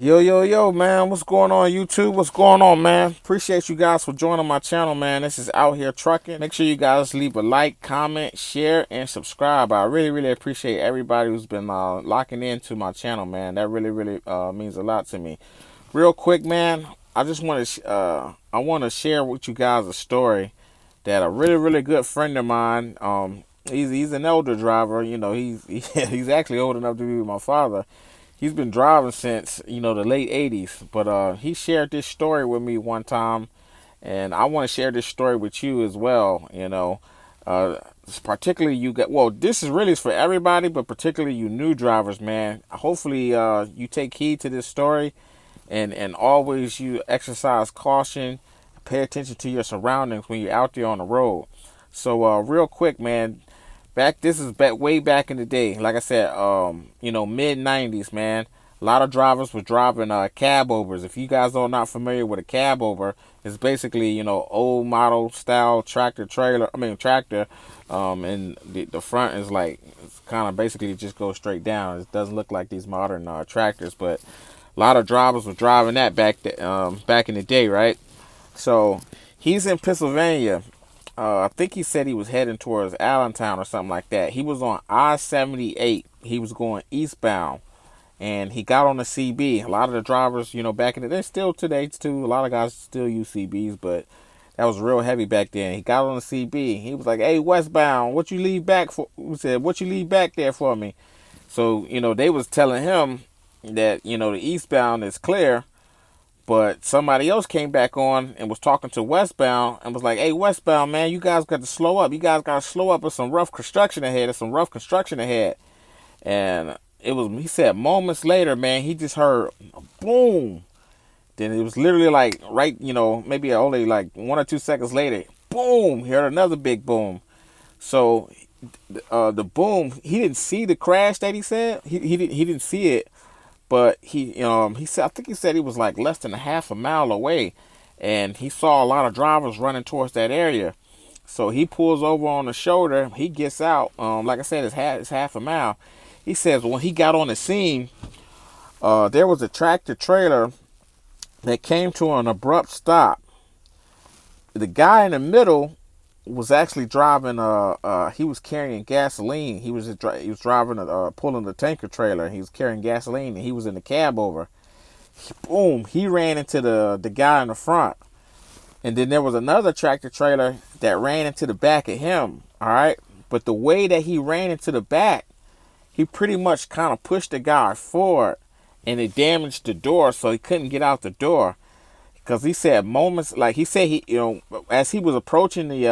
Yo, man, what's going on, YouTube? What's going on, man? Appreciate you guys for joining my channel, man. This is Out Here Trucking. Make sure you guys leave a like, comment, share, and subscribe. I really appreciate everybody who's been locking into my channel, man. That really means a lot to me. Real quick, man, I just want to I want to share with you guys a story that a really good friend of mine. He's an elder driver. You know, he's actually old enough to be my father. He's been driving since the late '80s, but he shared this story with me one time, and I want to share this story with you as well. Uh, particularly you got well. This is really for everybody, but particularly you new drivers, man. Hopefully, you take heed to this story, and always you exercise caution, pay attention to your surroundings when you're out there on the road. So, real quick, man, this is way back in the day. Like I said, mid '90s, man. A lot of drivers were driving cab overs. If you guys are not familiar with a cab over, it's basically old model style tractor trailer. I mean tractor, and the front is like it's kind of basically just goes straight down. It doesn't look like these modern tractors, but a lot of drivers were driving that back in the day, right? So he's in Pennsylvania. I think he said he was heading towards Allentown or something like that. He was on I-78. He was going eastbound, and he got on the CB. A lot of the drivers, back in the day, still today too. A lot of guys still use CBs, but that was real heavy back then. He got on the CB. He was like, "Hey, westbound, what you leave back for?" We said, "What you leave back there for me?" So they was telling him that the eastbound is clear, but somebody else came back on and was talking to westbound and was like, "Hey, westbound, man, you guys got to slow up. You guys got to slow up. There's some rough construction ahead. There's some rough construction ahead." And he said moments later, man, he just heard a boom. Then it was literally like right, maybe only like 1 or 2 seconds later, boom, he heard another big boom. So the boom, he didn't see the crash that he said. He didn't see it, but he said, I think he said he was like less than a half a mile away, and he saw a lot of drivers running towards that area. So he pulls over on the shoulder. He gets out. Like I said, it's half a mile. He says when he got on the scene, there was a tractor trailer that came to an abrupt stop. The guy in the middle was actually driving. He was carrying gasoline. He was driving pulling the tanker trailer. He was carrying gasoline, and he was in the cab over. Boom! He ran into the guy in the front, and then there was another tractor trailer that ran into the back of him. All right, but the way that he ran into the back, he pretty much kind of pushed the guy forward, and it damaged the door, so he couldn't get out the door. Because he said moments, like he said, as he was approaching the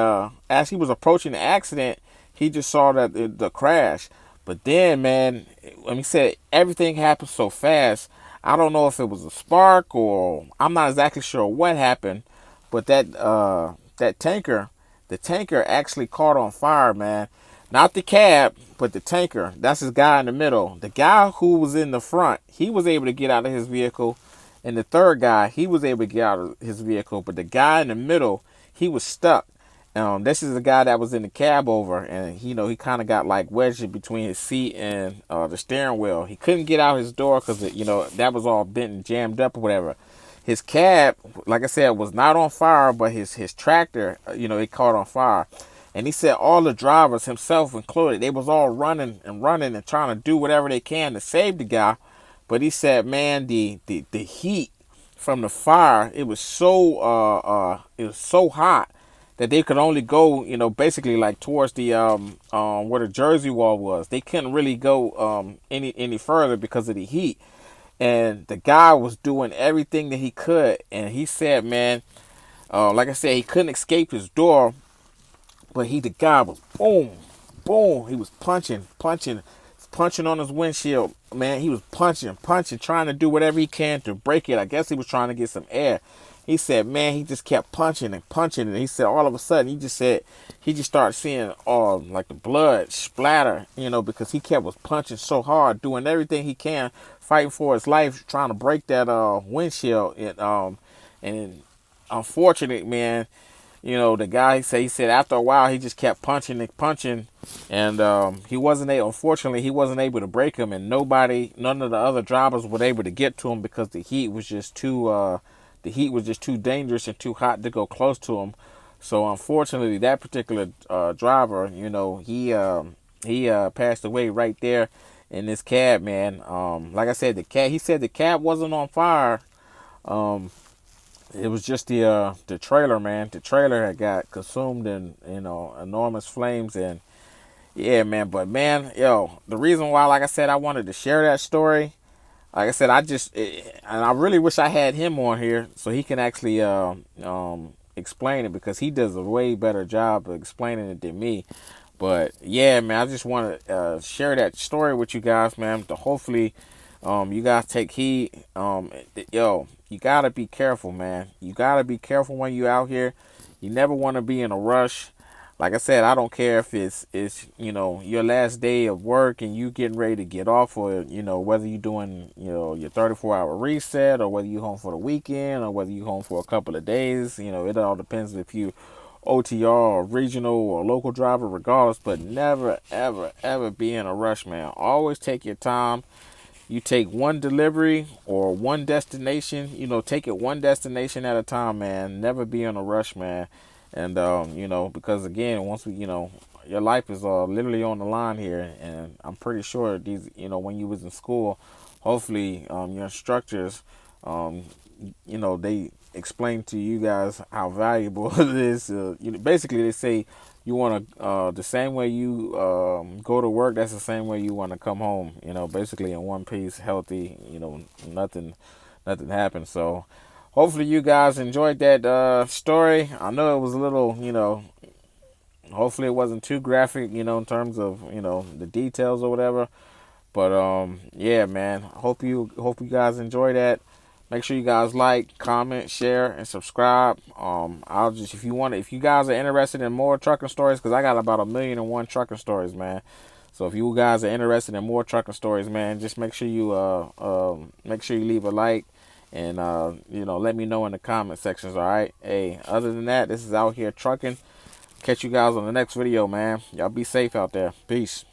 accident, he just saw that the crash. But then, man, when he said everything happened so fast, I don't know if it was a spark or I'm not exactly sure what happened, but that tanker, the tanker actually caught on fire, man. Not the cab, but the tanker. That's his guy in the middle. The guy who was in the front, he was able to get out of his vehicle, and the third guy, he was able to get out of his vehicle, but the guy in the middle, he was stuck. This is the guy that was in the cab over, and he kind of got like wedged between his seat and the steering wheel. He couldn't get out his door because that was all bent and jammed up or whatever. His cab, like I said, was not on fire, but his tractor, it caught on fire. And he said all the drivers, himself included, they was all running and trying to do whatever they can to save the guy. But he said, man, the heat from the fire, it was so hot that they could only go, basically like towards the where the Jersey wall was. They couldn't really go any further because of the heat. And the guy was doing everything that he could, and he said, man, like I said, he couldn't escape his door, but the guy was boom, boom. He was punching on his windshield, man. He was punching, trying to do whatever he can to break it. I guess he was trying to get some air. He said, man, he just kept punching, and he said all of a sudden he just started seeing like the blood splatter, because he was punching so hard, doing everything he can, fighting for his life, trying to break that windshield. And unfortunately, man, The guy he said after a while he just kept punching and punching, and unfortunately he wasn't able to break him, and none of the other drivers were able to get to him because the heat was just too dangerous and too hot to go close to him. So unfortunately, that particular driver, he passed away right there in this cab, man. Like I said, he said the cab wasn't on fire. Um, it was just the trailer, man. The trailer had got consumed in enormous flames, and yeah, man. But man, the reason why, like I said, I wanted to share that story. Like I said, and I really wish I had him on here so he can actually explain it, because he does a way better job of explaining it than me. But yeah, man, I just want to share that story with you guys, man. To hopefully, you guys take heed. You gotta be careful, man. You gotta be careful when you out here. You never want to be in a rush. Like I said, I don't care if it's your last day of work and you getting ready to get off, or whether you're doing your 34-hour reset, or whether you home for the weekend, or whether you home for a couple of days. It all depends if you OTR or regional or local driver, regardless. But never ever ever be in a rush, man. Always take your time. You take one delivery or one destination, take it one destination at a time, man. Never be in a rush, man. And because again, once your life is literally on the line here, and I'm pretty sure these, when you was in school, hopefully your instructors, they explain to you guys how valuable it is. Basically, they say you want to the same way you go to work, that's the same way you want to come home. Basically in one piece, healthy. Nothing happened. So hopefully you guys enjoyed that story. I know it was a little, hopefully it wasn't too graphic, in terms of the details or whatever. But yeah, man. Hope you guys enjoy that. Make sure you guys like, comment, share, and subscribe. If you guys are interested in more trucking stories, because I got about 1,000,001 trucking stories, man. So if you guys are interested in more trucking stories, man, just make sure you leave a like, and let me know in the comment sections. All right. Hey, other than that, this is Out Here Trucking. Catch you guys on the next video, man. Y'all be safe out there. Peace.